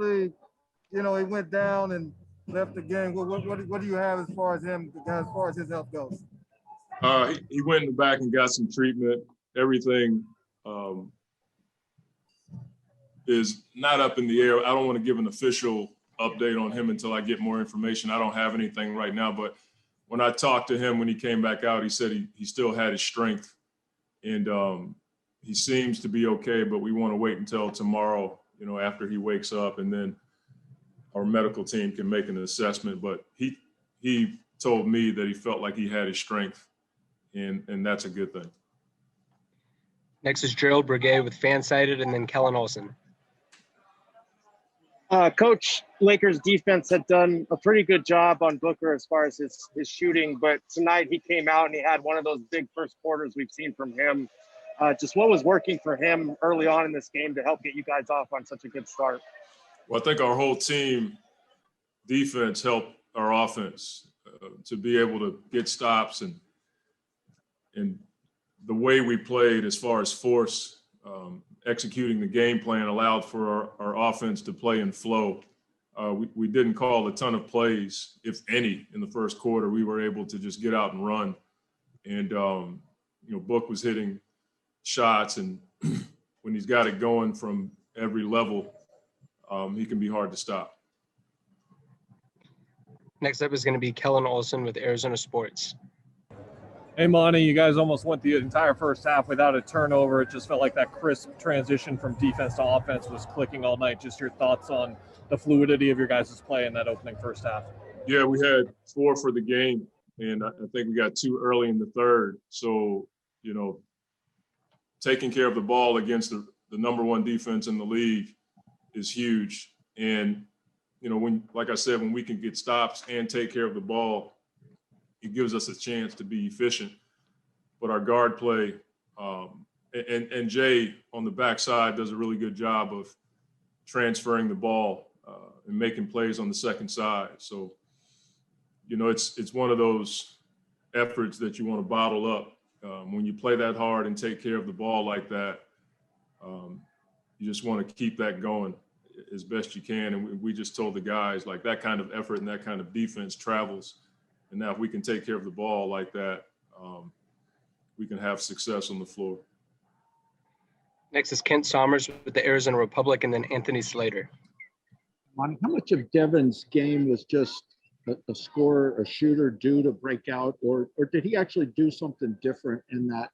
he went down and left the game. What do you have as far as him, as far as his health goes? He went in the back and got some treatment. Everything is not up in the air. I don't want to give an official update on him until I get more information. I don't have anything right now, but when I talked to him when he came back out, he said he still had his strength, and he seems to be okay, but we want to wait until tomorrow, after he wakes up, and then our medical team can make an assessment. But he told me that he felt like he had his strength, and that's a good thing. Next is Gerald Brigay with Fansided, and then Kellen Olson. Coach, Lakers defense had done a pretty good job on Booker as far as his shooting, but tonight he came out and he had one of those big first quarters we've seen from him. Just what was working for him early on in this game to help get you guys off on such a good start? Well, I think our whole team defense helped our offense to be able to get stops, and the way we played as far as force, executing the game plan allowed for our offense to play in flow. We didn't call a ton of plays, if any, in the first quarter. We were able to just get out and run. And, Book was hitting shots, and when he's got it going from every level, he can be hard to stop. Next up is going to be Kellen Olson with Arizona Sports. Hey, Monty, you guys almost went the entire first half without a turnover. It just felt like that crisp transition from defense to offense was clicking all night. Just your thoughts on the fluidity of your guys' play in that opening first half. Yeah, we had 4 for the game, and I think we got 2 early in the third. So, taking care of the ball against the number 1 defense in the league is huge. And, like I said, when we can get stops and take care of the ball, it gives us a chance to be efficient. But our guard play, and Jay on the backside does a really good job of transferring the ball and making plays on the second side. So, it's one of those efforts that you want to bottle up. When you play that hard and take care of the ball like that, you just want to keep that going as best you can. And we just told the guys, like, that kind of effort and that kind of defense travels. And now if we can take care of the ball like that, we can have success on the floor. Next is Kent Somers with the Arizona Republic, and then Anthony Slater. How much of Devin's game was just a scorer, a shooter due to break out, or did he actually do something different in that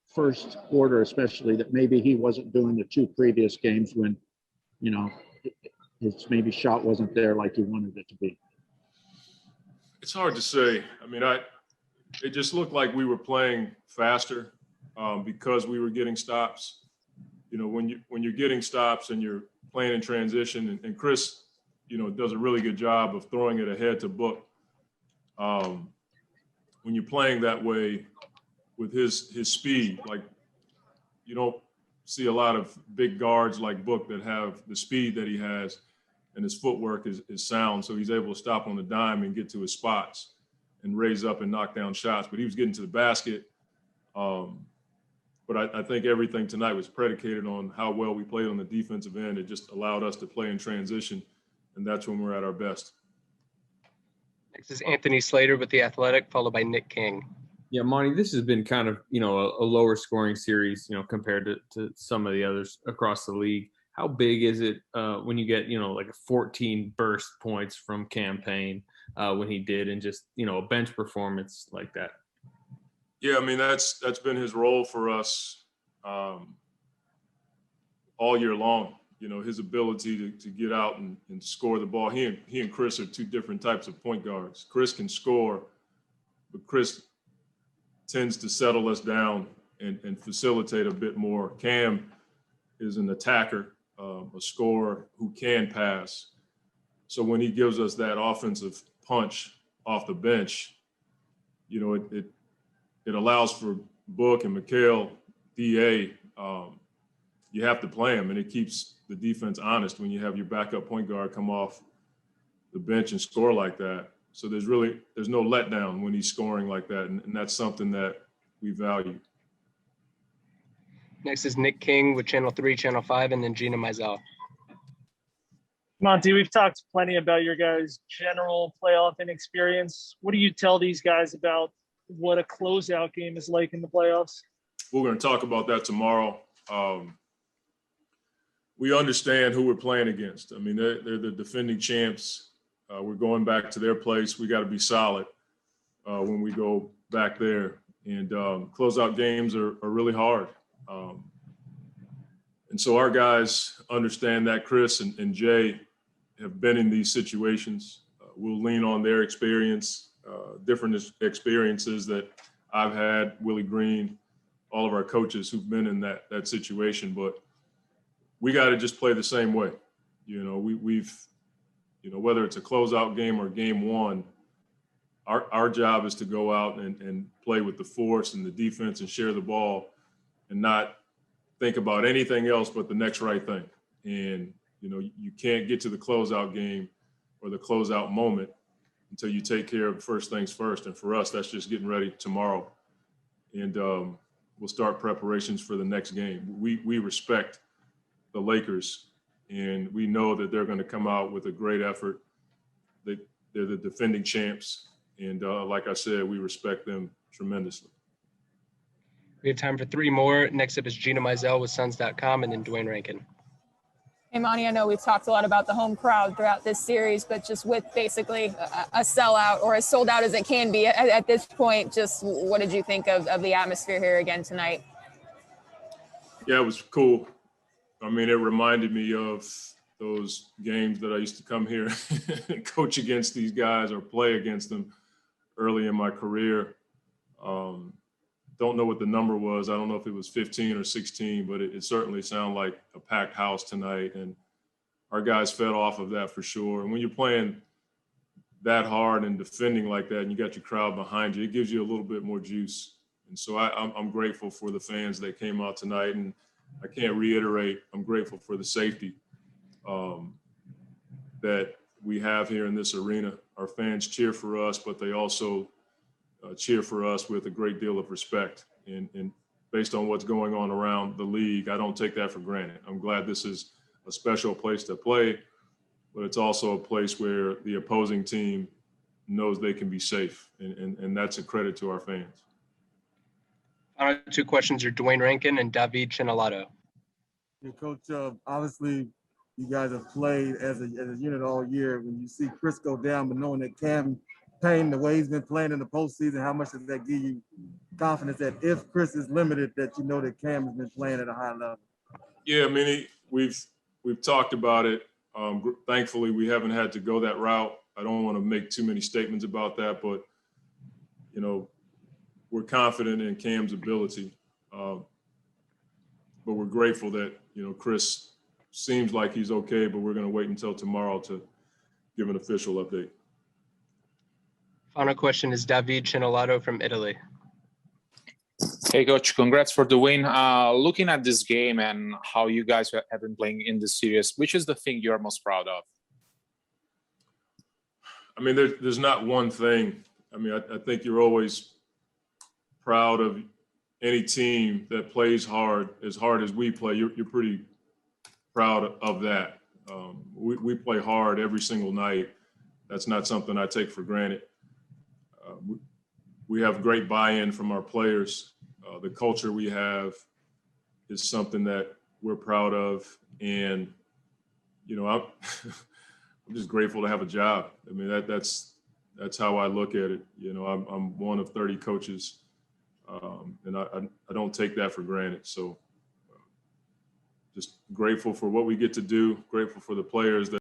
first quarter, especially that maybe he wasn't doing the 2 previous games when, his maybe shot wasn't there like he wanted it to be? It's hard to say. I mean, it just looked like we were playing faster because we were getting stops. When you're getting stops and you're playing in transition, and Chris, does a really good job of throwing it ahead to Book. When you're playing that way with his speed, like, you don't see a lot of big guards like Book that have the speed that he has, and his footwork is sound, so he's able to stop on the dime and get to his spots and raise up and knock down shots. But he was getting to the basket. But I think everything tonight was predicated on how well we played on the defensive end. It just allowed us to play in transition, and that's when we're at our best. Next is Anthony Slater with The Athletic, followed by Nick King. Yeah, Monty, this has been kind of, a lower scoring series, compared to some of the others across the league. How big is it when you get, like a 14 burst points from Payne when he did, and just, a bench performance like that? Yeah, I mean, that's been his role for us all year long. His ability to get out and score the ball. He and Chris are 2 different types of point guards. Chris can score, but Chris tends to settle us down and facilitate a bit more. Cam is an attacker, a scorer who can pass. So when he gives us that offensive punch off the bench, it allows for Book and Mikal, DA. You have to play him, and it keeps the defense honest when you have your backup point guard come off the bench and score like that. So there's no letdown when he's scoring like that, and that's something that we value. Next is Nick King with Channel 3, Channel 5, and then Gina Mizell. Monty, we've talked plenty about your guys' general playoff inexperience. What do you tell these guys about what a closeout game is like in the playoffs? We're going to talk about that tomorrow. We understand who we're playing against. I mean, they're the defending champs. We're going back to their place. We got to be solid when we go back there. And closeout games are really hard. And so our guys understand that. Chris and Jay have been in these situations. We'll lean on their experience, different experiences that I've had, Willie Green, all of our coaches who've been in that situation. But we got to just play the same way. You know, we've, you know, whether it's a closeout game or game one, our job is to go out and play with the force and the defense and share the ball and not think about anything else but the next right thing. And, you know, you can't get to the closeout game or the closeout moment until you take care of first things first. And for us, that's just getting ready tomorrow. And we'll start preparations for the next game. We respect the Lakers, and we know that they're going to come out with a great effort. They're the defending champs. And like I said, we respect them tremendously. We have time for three more. Next up is Gina Mizell with Suns.com, and then Dwayne Rankin. Hey, Monty, I know we've talked a lot about the home crowd throughout this series, but just with basically a sellout or as sold out as it can be at this point, just what did you think of the atmosphere here again tonight? Yeah, it was cool. I mean, it reminded me of those games that I used to come here and coach against these guys or play against them early in my career. Don't know what the number was. I don't know if it was 15 or 16, but it certainly sounded like a packed house tonight. And our guys fed off of that for sure. And when you're playing that hard and defending like that and you got your crowd behind you, it gives you a little bit more juice. And so I'm grateful for the fans that came out tonight. And I can't reiterate, I'm grateful for the safety that we have here in this arena. Our fans cheer for us, but they also cheer for us with a great deal of respect. And based on what's going on around the league, I don't take that for granted. I'm glad this is a special place to play, but it's also a place where the opposing team knows they can be safe. And that's a credit to our fans. Our two questions are Dwayne Rankin and David Chinalato. Yeah, Coach, obviously you guys have played as a unit all year. When you see Chris go down, but knowing that Payne, the way he's been playing in the postseason, how much does that give you confidence that if Chris is limited, that you know that Cam has been playing at a high level? Yeah, I mean, we've talked about it. Thankfully, we haven't had to go that route. I don't want to make too many statements about that, but, you know, we're confident in Cam's ability. But we're grateful that, you know, Chris seems like he's okay, but we're going to wait until tomorrow to give an official update. Final question is David Chinalato from Italy. Hey, Coach, congrats for the win. Looking at this game and how you guys have been playing in this series, which is the thing you're most proud of? I mean, there's not one thing. I mean, I think you're always proud of any team that plays hard as we play. You're pretty proud of that. We play hard every single night. That's not something I take for granted. We have great buy-in from our players. The culture we have is something that we're proud of. And, you know, I'm just grateful to have a job. I mean, that's how I look at it. You know, I'm one of 30 coaches, and I don't take that for granted. So just grateful for what we get to do, grateful for the players that